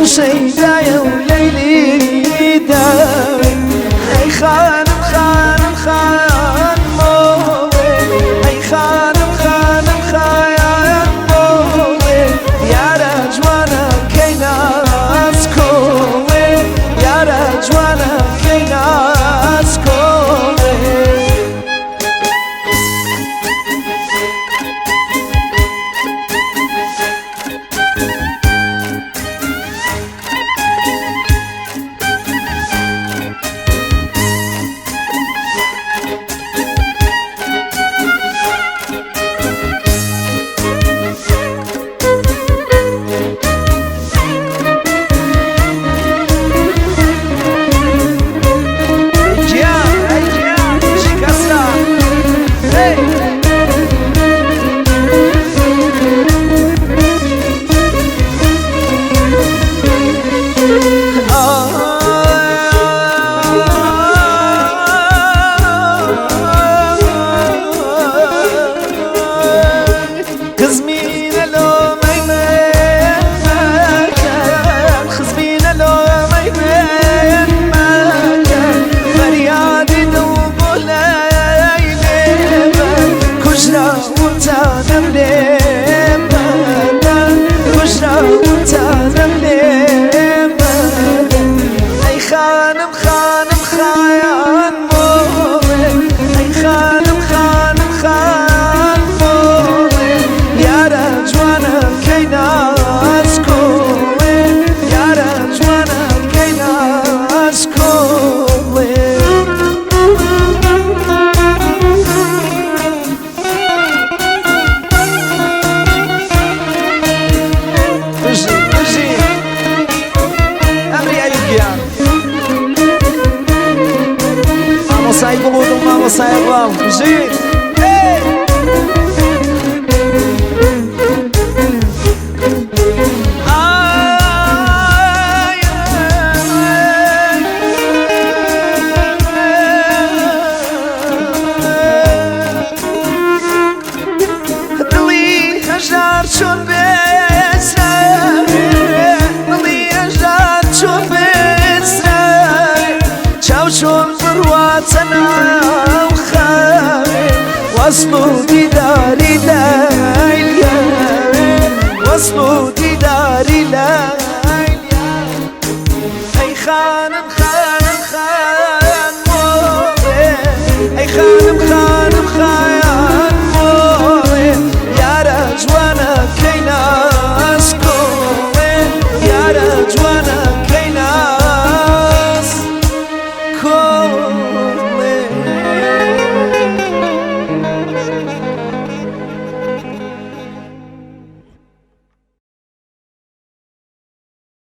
شيدايا وليلي داوي اي خانم خانم خان موي اي خانم خانم خان موي يا رجوانا كيناس كوي يا رجوانا كيناس كوي خانم خانم خان موي اي خانم خانم خان موي يا رجوانا كيناس كوي يا رجوانا كيناس كوي بجي امري عليك Vamos sair com o vamos sair igual, gente. وصلوا